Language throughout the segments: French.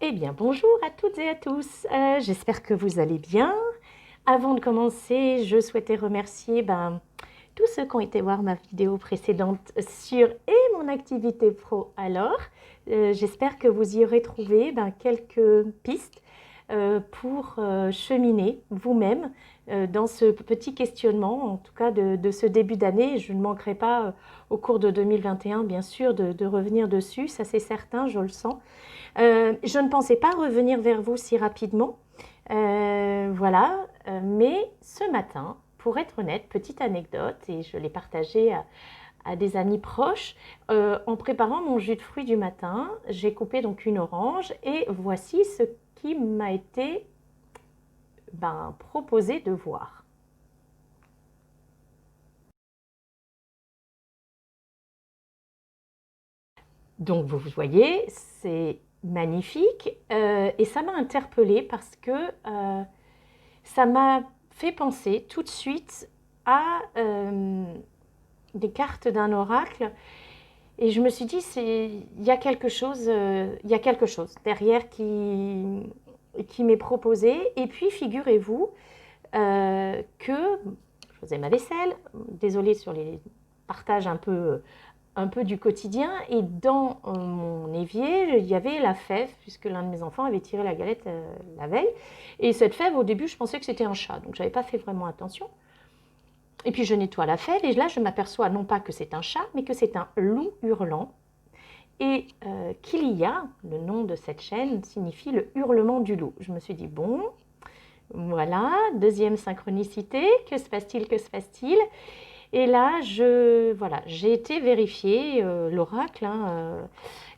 Eh bien, bonjour à toutes et à tous. J'espère que vous allez bien. Avant de commencer, je souhaitais remercier tous ceux qui ont été voir ma vidéo précédente sur et mon activité pro. Alors, j'espère que vous y aurez trouvé quelques pistes pour cheminer vous-même dans ce petit questionnement, en tout cas de ce début d'année. Je ne manquerai pas au cours de 2021, bien sûr, de revenir dessus, ça c'est certain, je le sens. Je ne pensais pas revenir vers vous si rapidement, voilà, mais ce matin, pour être honnête, petite anecdote, et je l'ai partagée à des amis proches, en préparant mon jus de fruits du matin, j'ai coupé donc une orange, et voici ce qui m'a été proposé de voir. Donc vous voyez, c'est magnifique, et ça m'a interpellée parce que ça m'a fait penser tout de suite à des cartes d'un oracle. Et je me suis dit, il y a quelque chose, derrière qui m'est proposé. Et puis, figurez-vous que je faisais ma vaisselle, désolée sur les partages un peu du quotidien, et dans mon évier, il y avait la fève, puisque l'un de mes enfants avait tiré la galette la veille. Et cette fève, au début, je pensais que c'était un chat, donc je n'avais pas fait vraiment attention. Et puis je nettoie la fève, et là, je m'aperçois non pas que c'est un chat, mais que c'est un loup hurlant. Et qu'il y a, le nom de cette chaîne signifie le hurlement du loup. Je me suis dit, bon, voilà, deuxième synchronicité, que se passe-t-il, que se passe-t-il? Et là, voilà, j'ai été vérifier l'oracle,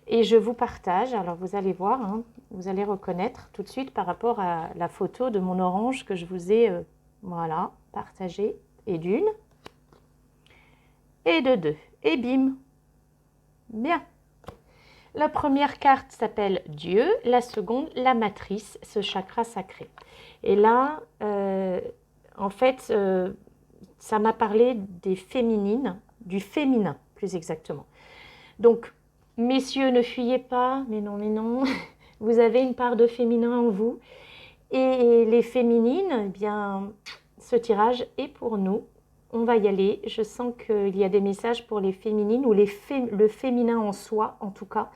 et je vous partage. Alors vous allez voir, vous allez reconnaître tout de suite par rapport à la photo de mon orange que je vous ai voilà, partagée, et d'une, et de deux. Et bim, bien. La première carte s'appelle Dieu, la seconde, la matrice, ce chakra sacré. Et là, en fait, ça m'a parlé des féminines, du féminin plus exactement. Donc, messieurs, ne fuyez pas, mais non, vous avez une part de féminin en vous. Et les féminines, eh bien, ce tirage est pour nous. On va y aller. Je sens qu'il y a des messages pour les féminines ou le féminin en soi, en tout cas.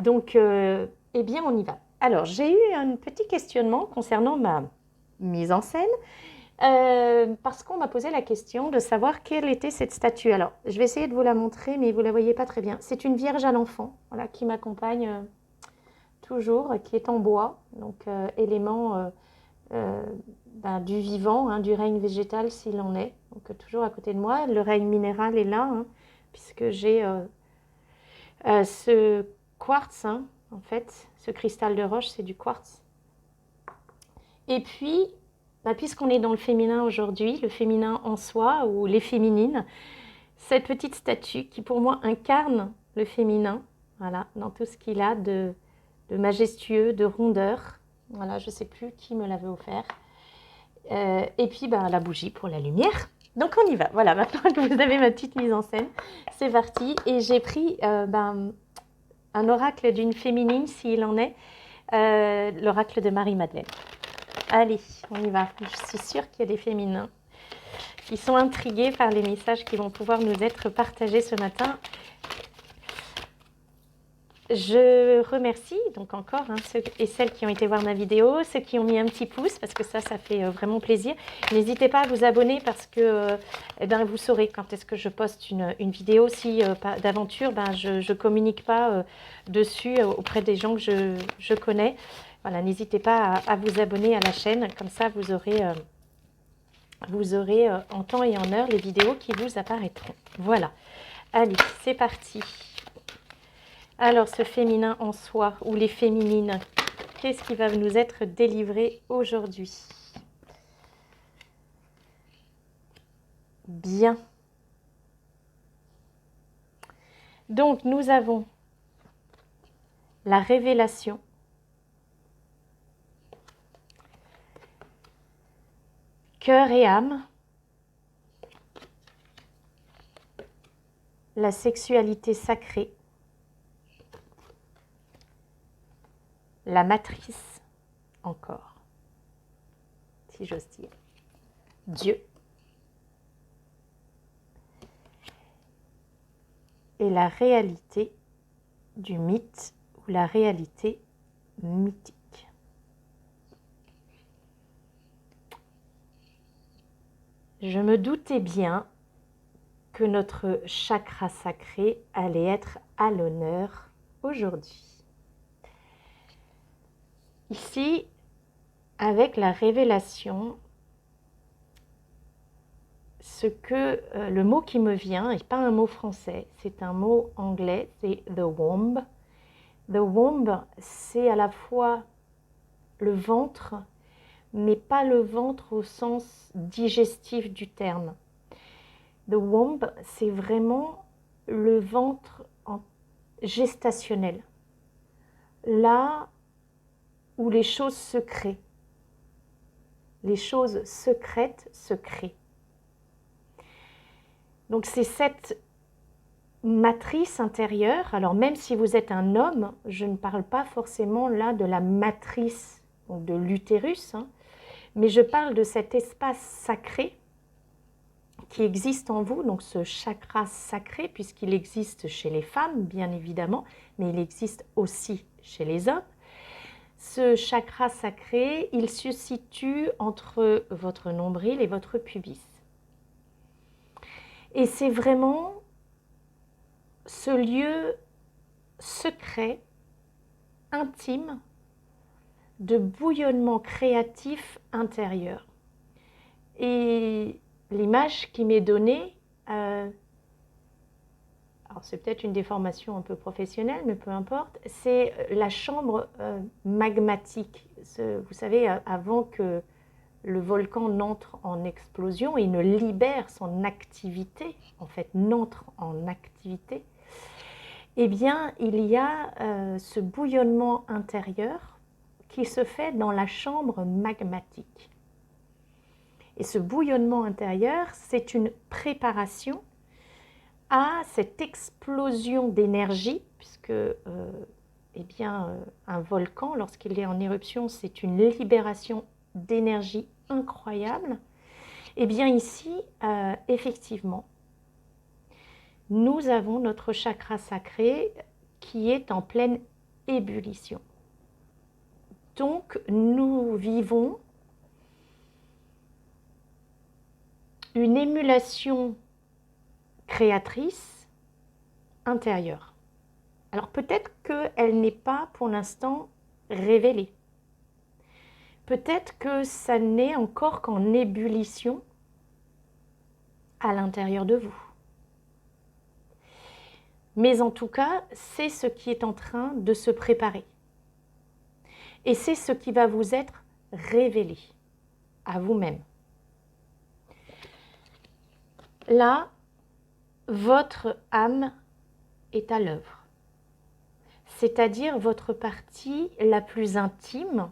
Donc, eh bien, on y va. Alors, j'ai eu un petit questionnement concernant ma mise en scène, parce qu'on m'a posé la question de savoir quelle était cette statue. Alors, je vais essayer de vous la montrer, mais vous ne la voyez pas très bien. C'est une Vierge à l'enfant, voilà, qui m'accompagne toujours, qui est en bois, donc élément du vivant, du règne végétal s'il en est, donc toujours à côté de moi. Le règne minéral est là, puisque j'ai ce quartz, en fait, ce cristal de roche, c'est du quartz. Et puis, puisqu'on est dans le féminin aujourd'hui, le féminin en soi, ou les féminines, cette petite statue qui pour moi incarne le féminin, voilà, dans tout ce qu'il a de majestueux, de rondeur. Voilà, je ne sais plus qui me l'avait offert. Et puis la bougie pour la lumière. Donc on y va. Voilà, maintenant que vous avez ma petite mise en scène, c'est parti. Et j'ai pris un oracle d'une féminine, s'il en est, l'oracle de Marie-Madeleine. Allez, on y va. Je suis sûre qu'il y a des féminins qui sont intrigués par les messages qui vont pouvoir nous être partagés ce matin. Je remercie donc encore ceux et celles qui ont été voir ma vidéo, ceux qui ont mis un petit pouce, parce que ça fait vraiment plaisir. N'hésitez pas à vous abonner, parce que vous saurez quand est-ce que je poste une vidéo. Si d'aventure, je ne communique pas dessus auprès des gens que je connais. Voilà, n'hésitez pas à vous abonner à la chaîne, comme ça vous aurez en temps et en heure les vidéos qui vous apparaîtront. Voilà, allez, c'est parti. Alors, ce féminin en soi, ou les féminines, qu'est-ce qui va nous être délivré aujourd'hui? Bien. Donc, nous avons la révélation, cœur et âme, la sexualité sacrée, la matrice encore, si j'ose dire, Dieu. Et la réalité du mythe ou la réalité mythique. Je me doutais bien que notre chakra sacré allait être à l'honneur aujourd'hui. Ici, avec la révélation, le mot qui me vient n'est pas un mot français, c'est un mot anglais, c'est the womb. The womb, c'est à la fois le ventre, mais pas le ventre au sens digestif du terme. The womb, c'est vraiment le ventre gestationnel, là où les choses se créent. Les choses secrètes se créent. Donc c'est cette matrice intérieure, alors même si vous êtes un homme, je ne parle pas forcément là de la matrice, donc de l'utérus, mais je parle de cet espace sacré qui existe en vous, donc ce chakra sacré, puisqu'il existe chez les femmes, bien évidemment, mais il existe aussi chez les hommes. Ce chakra sacré, il se situe entre votre nombril et votre pubis. Et c'est vraiment ce lieu secret, intime, de bouillonnement créatif intérieur. Et l'image qui m'est donnée, alors c'est peut-être une déformation un peu professionnelle, mais peu importe, c'est la chambre magmatique. Vous savez, avant que le volcan n'entre en explosion et ne libère son activité, en fait n'entre en activité, eh bien il y a ce bouillonnement intérieur qui se fait dans la chambre magmatique. Et ce bouillonnement intérieur, c'est une préparation à cette explosion d'énergie, puisque un volcan, lorsqu'il est en éruption, c'est une libération d'énergie incroyable. Et bien ici, effectivement, nous avons notre chakra sacré qui est en pleine ébullition. Donc, nous vivons une émulation créatrice intérieure. Alors peut-être qu'elle n'est pas pour l'instant révélée. Peut-être que ça n'est encore qu'en ébullition à l'intérieur de vous. Mais en tout cas, c'est ce qui est en train de se préparer. Et c'est ce qui va vous être révélé à vous-même. Là, votre âme est à l'œuvre. C'est-à-dire votre partie la plus intime,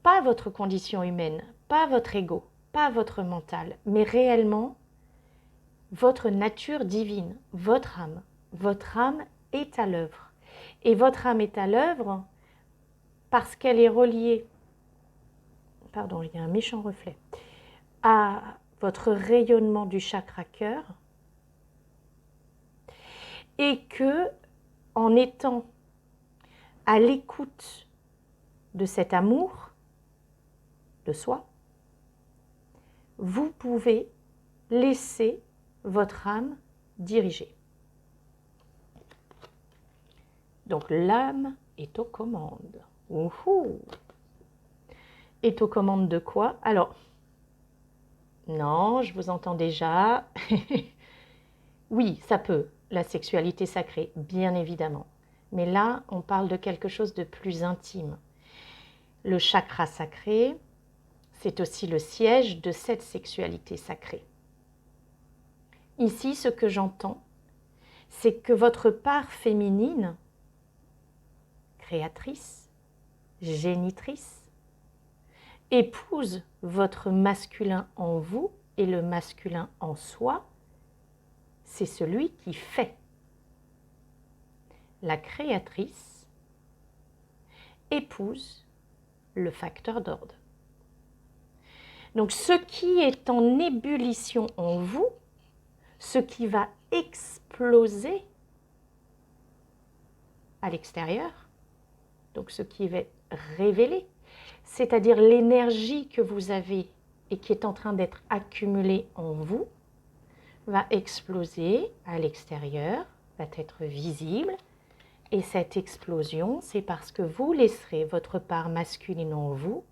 pas votre condition humaine, pas votre ego, pas votre mental, mais réellement votre nature divine, votre âme. Votre âme est à l'œuvre. Et votre âme est à l'œuvre parce qu'elle est reliée, pardon, il y a un méchant reflet, à votre rayonnement du chakra cœur, et que, en étant à l'écoute de cet amour de soi, vous pouvez laisser votre âme diriger. Donc l'âme est aux commandes. Ouhou. Est aux commandes de quoi? Alors, non, je vous entends déjà. Oui, ça peut, la sexualité sacrée, bien évidemment. Mais là, on parle de quelque chose de plus intime. Le chakra sacré, c'est aussi le siège de cette sexualité sacrée. Ici, ce que j'entends, c'est que votre part féminine, créatrice, génitrice, épouse votre masculin en vous et le masculin en soi, c'est celui qui fait. La créatrice épouse le facteur d'ordre. Donc ce qui est en ébullition en vous, ce qui va exploser à l'extérieur, donc ce qui va être révélé, c'est-à-dire l'énergie que vous avez et qui est en train d'être accumulée en vous, va exploser à l'extérieur, va être visible. Et cette explosion, c'est parce que vous laisserez votre part masculine en vous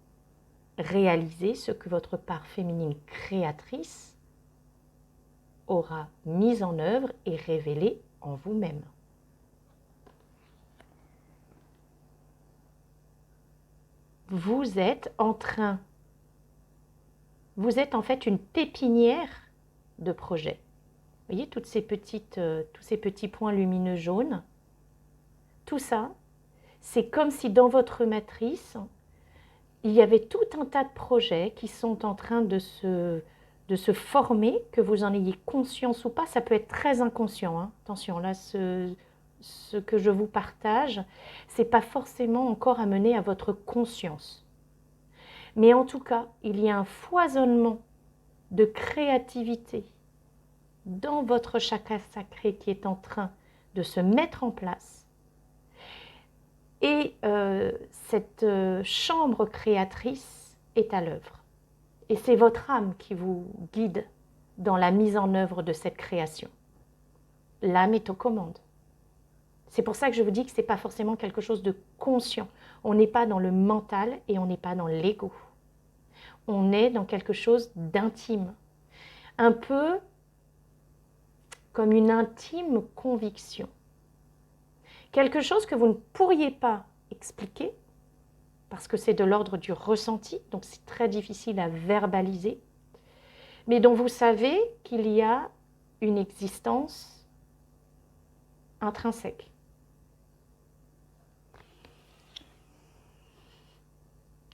réaliser ce que votre part féminine créatrice aura mis en œuvre et révélé en vous-même. Vous êtes en fait une pépinière de projets. Vous voyez tous ces petits points lumineux jaunes. Tout ça, c'est comme si dans votre matrice, il y avait tout un tas de projets qui sont en train de se former, que vous en ayez conscience ou pas. Ça peut être très inconscient, hein. Attention, là, ce que je vous partage, ce n'est pas forcément encore amené à votre conscience. Mais en tout cas, il y a un foisonnement de créativité dans votre chakra sacré qui est en train de se mettre en place. Et cette chambre créatrice est à l'œuvre. Et c'est votre âme qui vous guide dans la mise en œuvre de cette création. L'âme est aux commandes. C'est pour ça que je vous dis que ce n'est pas forcément quelque chose de conscient. On n'est pas dans le mental et on n'est pas dans l'ego. On est dans quelque chose d'intime. Un peu comme une intime conviction. Quelque chose que vous ne pourriez pas expliquer, parce que c'est de l'ordre du ressenti, donc c'est très difficile à verbaliser, mais dont vous savez qu'il y a une existence intrinsèque.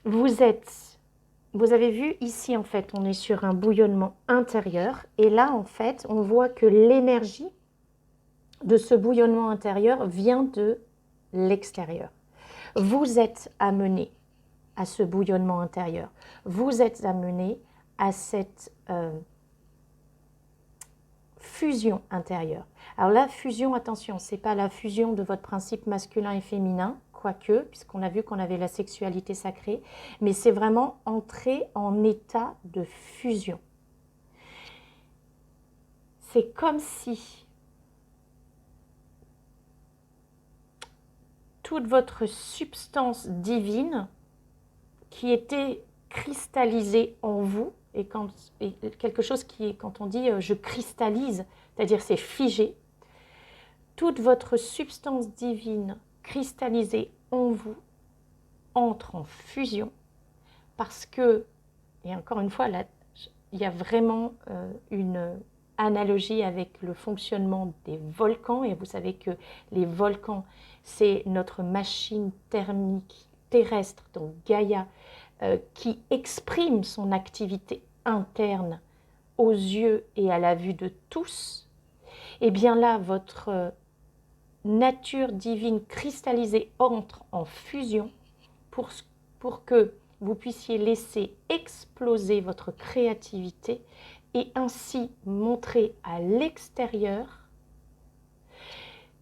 Vous avez vu ici en fait, on est sur un bouillonnement intérieur, et là en fait, on voit que l'énergie de ce bouillonnement intérieur vient de l'extérieur. Vous êtes amené à ce bouillonnement intérieur. Vous êtes amené à cette fusion intérieure. Alors la fusion, attention, ce n'est pas la fusion de votre principe masculin et féminin, quoique, puisqu'on a vu qu'on avait la sexualité sacrée, mais c'est vraiment entrer en état de fusion. C'est comme si toute votre substance divine qui était cristallisée en vous, et quelque chose qui est, quand on dit je cristallise, c'est-à-dire c'est figé, toute votre substance divine cristallisée en vous entre en fusion parce que, et encore une fois, là, il y a vraiment une analogie avec le fonctionnement des volcans, et vous savez que les volcans, c'est notre machine thermique terrestre, donc Gaïa, qui exprime son activité interne aux yeux et à la vue de tous. Et bien là, votre nature divine cristallisée entre en fusion pour que vous puissiez laisser exploser votre créativité et ainsi montrer à l'extérieur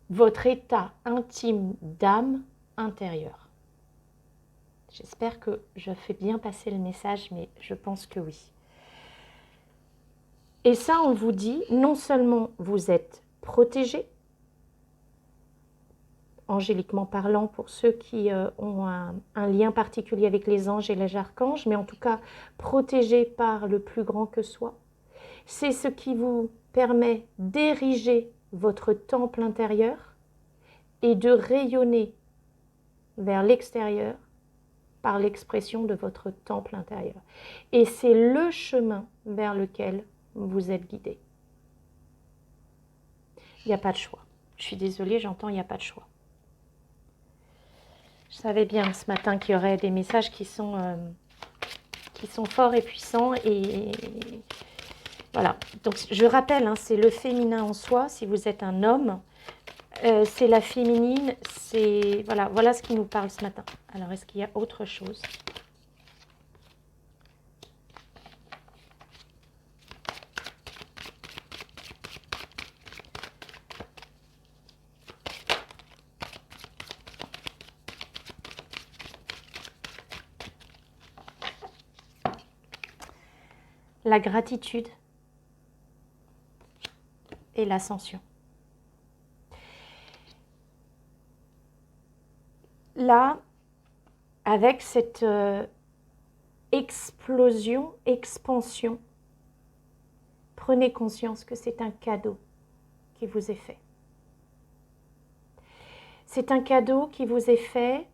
votre état intime d'âme intérieure. J'espère que je fais bien passer le message, mais je pense que oui. Et ça, on vous dit, non seulement vous êtes protégés, angéliquement parlant, pour ceux qui ont un lien particulier avec les anges et les archanges, mais en tout cas protégés par le plus grand que soi. C'est ce qui vous permet d'ériger votre temple intérieur et de rayonner vers l'extérieur par l'expression de votre temple intérieur. Et c'est le chemin vers lequel vous êtes guidé. Il n'y a pas de choix. Je suis désolée, j'entends, il n'y a pas de choix. Je savais bien ce matin qu'il y aurait des messages qui sont forts et puissants. Et voilà. Donc je rappelle, hein, c'est le féminin en soi. Si vous êtes un homme, c'est la féminine, c'est... Voilà ce qui nous parle ce matin. Alors, est-ce qu'il y a autre chose? La gratitude et l'ascension. Là, avec cette explosion, expansion, prenez conscience que c'est un cadeau qui vous est fait. C'est un cadeau qui vous est fait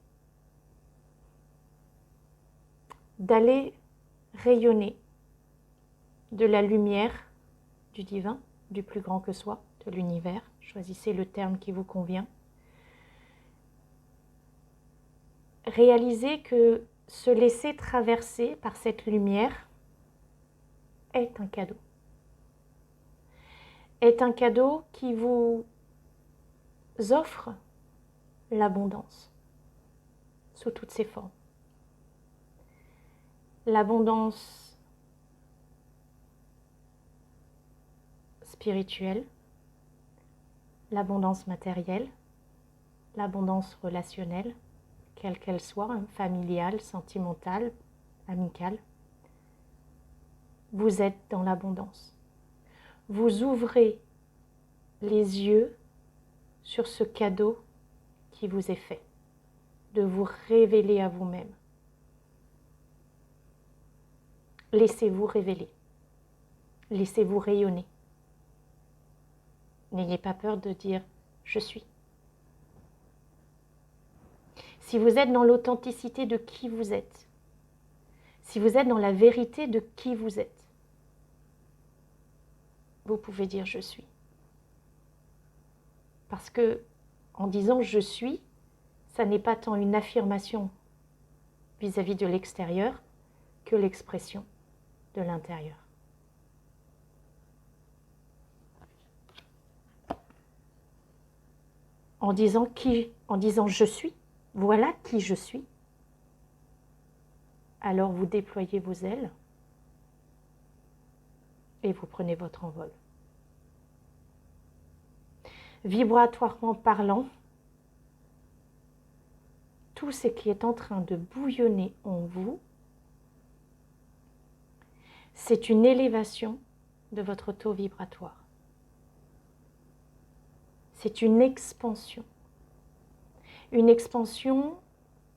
d'aller rayonner de la lumière du divin, du plus grand que soi, de l'univers. Choisissez le terme qui vous convient. Réalisez que se laisser traverser par cette lumière est un cadeau. Est un cadeau qui vous offre l'abondance sous toutes ses formes. L'abondance spirituelle, l'abondance matérielle, l'abondance relationnelle, quelle qu'elle soit, hein, familiale, sentimentale, amicale. Vous êtes dans l'abondance. Vous ouvrez les yeux sur ce cadeau qui vous est fait, de vous révéler à vous-même. Laissez-vous révéler. Laissez-vous rayonner. N'ayez pas peur de dire « je suis ». Si vous êtes dans l'authenticité de qui vous êtes, si vous êtes dans la vérité de qui vous êtes, vous pouvez dire « je suis ». Parce que en disant « je suis », ça n'est pas tant une affirmation vis-à-vis de l'extérieur que l'expression de l'intérieur. En disant « je suis », voilà qui je suis, alors vous déployez vos ailes et vous prenez votre envol. Vibratoirement parlant, tout ce qui est en train de bouillonner en vous, c'est une élévation de votre taux vibratoire. C'est une expansion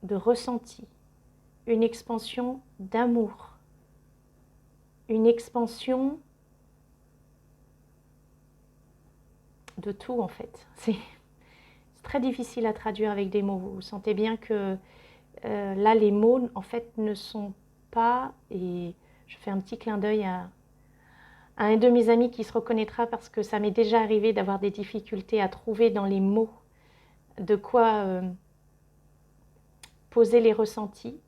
de ressenti, une expansion d'amour, une expansion de tout en fait. C'est très difficile à traduire avec des mots. Vous sentez bien que là, les mots en fait ne sont pas, et je fais un petit clin d'œil à un de mes amis qui se reconnaîtra parce que ça m'est déjà arrivé d'avoir des difficultés à trouver dans les mots de quoi poser les ressentis,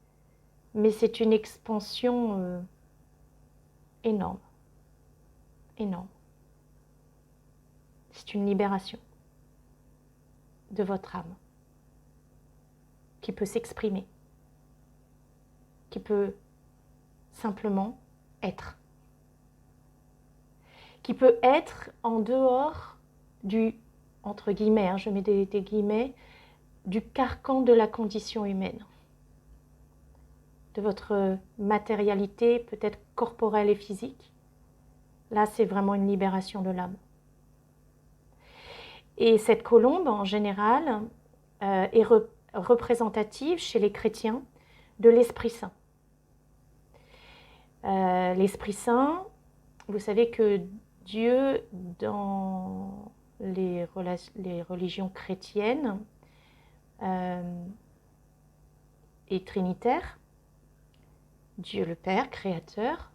mais c'est une expansion énorme, énorme. C'est une libération de votre âme qui peut s'exprimer, qui peut simplement être, qui peut être en dehors du, entre guillemets, hein, je mets des guillemets, du carcan de la condition humaine, de votre matérialité peut-être corporelle et physique. Là, c'est vraiment une libération de l'âme. Et cette colombe, en général, est représentative chez les chrétiens de l'Esprit Saint. L'Esprit Saint, vous savez que Dieu, dans les religions chrétiennes, est trinitaire. Dieu le Père, créateur,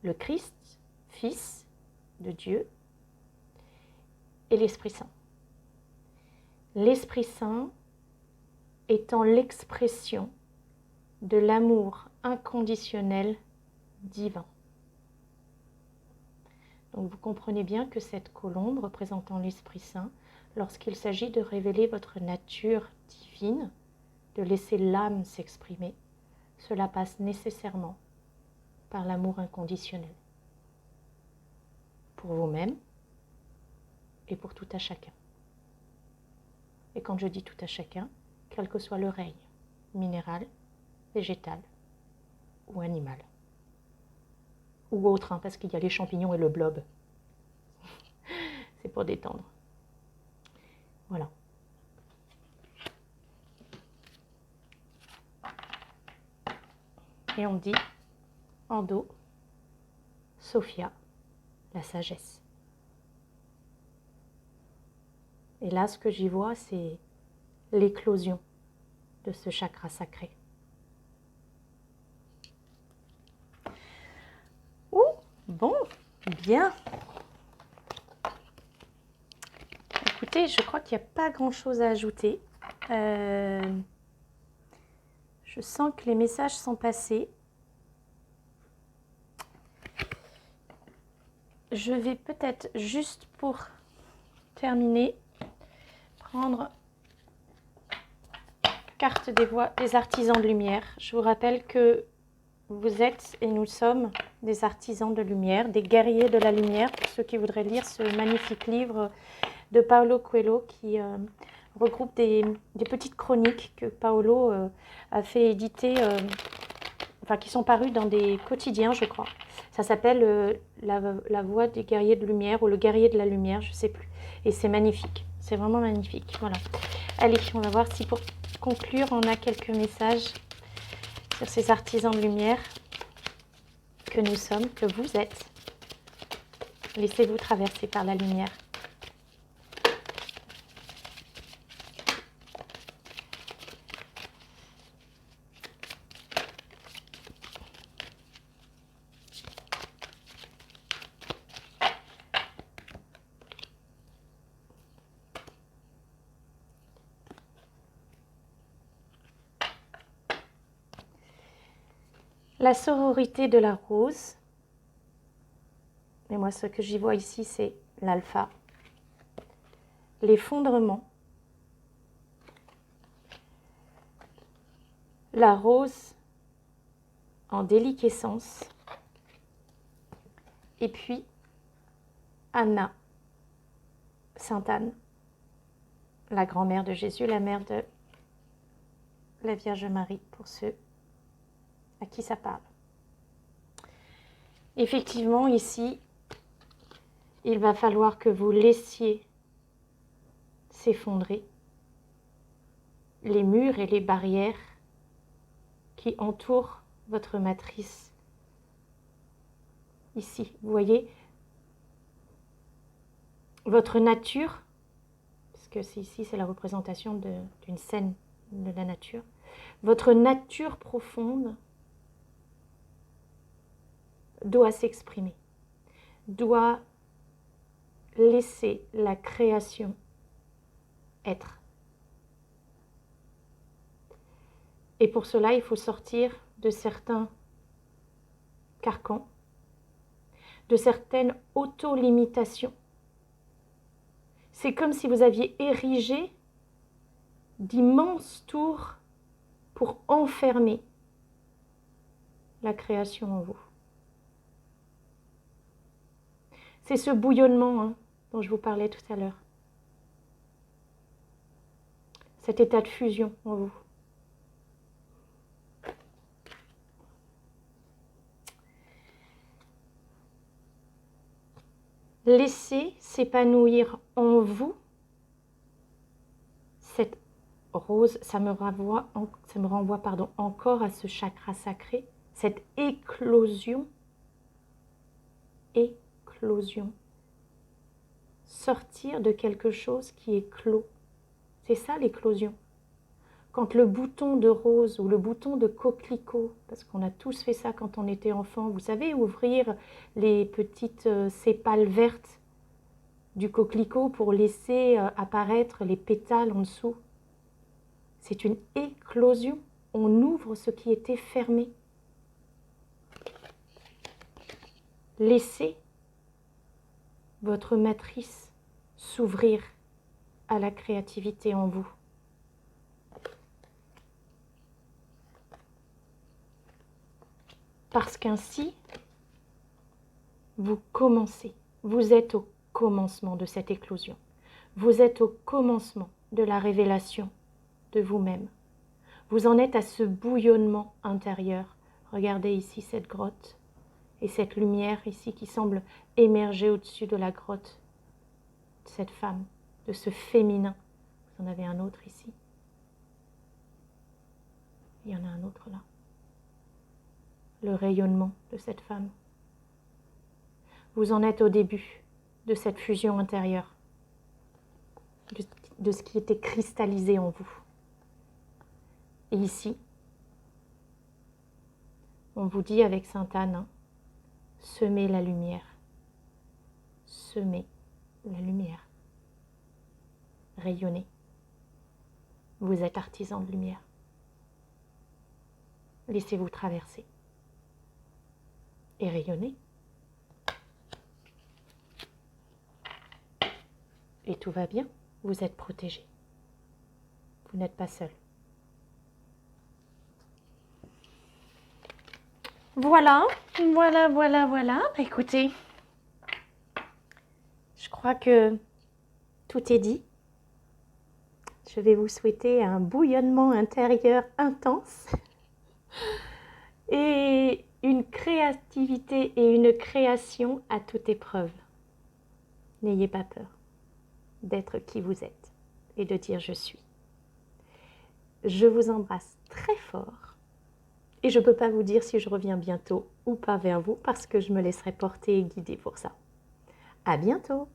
le Christ, Fils de Dieu, et l'Esprit Saint. L'Esprit Saint étant l'expression de l'amour inconditionnel divin. Donc vous comprenez bien que cette colombe représentant l'Esprit Saint lorsqu'il s'agit de révéler votre nature divine, de laisser l'âme s'exprimer, cela passe nécessairement par l'amour inconditionnel. Pour vous-même et pour tout à chacun. Et quand je dis tout à chacun, quel que soit le règne, minéral, végétal ou animal. Ou autre, hein, parce qu'il y a les champignons et le blob. C'est pour détendre. Voilà. Et on dit en dos, Sophia, la sagesse. Et là, ce que j'y vois, c'est l'éclosion de ce chakra sacré. Ouh, bon, bien. Écoutez, je crois qu'il n'y a pas grand-chose à ajouter. Je sens que les messages sont passés. Je vais peut-être, juste pour terminer, prendre carte des artisans de lumière. Je vous rappelle que vous êtes et nous sommes des artisans de lumière, des guerriers de la lumière, pour ceux qui voudraient lire ce magnifique livre de Paulo Coelho qui regroupe des petites chroniques que Paulo a fait éditer, qui sont parues dans des quotidiens, je crois. Ça s'appelle la voix des guerriers de lumière ou le guerrier de la lumière, je ne sais plus. Et c'est magnifique, c'est vraiment magnifique. Voilà. Allez, on va voir si pour conclure, on a quelques messages sur ces artisans de lumière que nous sommes, que vous êtes. Laissez-vous traverser par la lumière. La sororité de la rose. Et moi, ce que j'y vois ici, c'est l'alpha. L'effondrement. La rose en déliquescence. Et puis, Anna, Sainte Anne, la grand-mère de Jésus, la mère de la Vierge Marie, pour ceux à qui ça parle. Effectivement, ici, il va falloir que vous laissiez s'effondrer les murs et les barrières qui entourent votre matrice. Ici, vous voyez, votre nature, parce que ici c'est la représentation d'une scène de la nature, votre nature profonde doit s'exprimer, doit laisser la création être. Et pour cela, il faut sortir de certains carcans, de certaines auto-limitations. C'est comme si vous aviez érigé d'immenses tours pour enfermer la création en vous. C'est ce bouillonnement dont je vous parlais tout à l'heure. Cet état de fusion en vous. Laissez s'épanouir en vous cette rose, ça me renvoie encore à ce chakra sacré, cette éclosion. Sortir de quelque chose qui est clos. C'est ça l'éclosion. Quand le bouton de rose ou le bouton de coquelicot, parce qu'on a tous fait ça quand on était enfant, vous savez, ouvrir les petites sépales vertes du coquelicot pour laisser apparaître les pétales en dessous. C'est une éclosion. On ouvre ce qui était fermé. Laissez votre matrice s'ouvrir à la créativité en vous. Parce qu'ainsi, vous commencez. Vous êtes au commencement de cette éclosion. Vous êtes au commencement de la révélation de vous-même. Vous en êtes à ce bouillonnement intérieur. Regardez ici cette grotte et cette lumière ici qui semble émerger au-dessus de la grotte de cette femme, de ce féminin. Vous en avez un autre ici. Il y en a un autre là. Le rayonnement de cette femme. Vous en êtes au début de cette fusion intérieure, de ce qui était cristallisé en vous. Et ici, on vous dit avec Sainte Anne, semez la lumière. Semez la lumière. Rayonnez. Vous êtes artisan de lumière. Laissez-vous traverser. Et rayonnez. Et tout va bien, vous êtes protégé. Vous n'êtes pas seul. Voilà. Écoutez, je crois que tout est dit. Je vais vous souhaiter un bouillonnement intérieur intense et une créativité et une création à toute épreuve. N'ayez pas peur d'être qui vous êtes et de dire je suis. Je vous embrasse très fort et je ne peux pas vous dire si je reviens bientôt ou pas vers vous parce que je me laisserai porter et guider pour ça. À bientôt!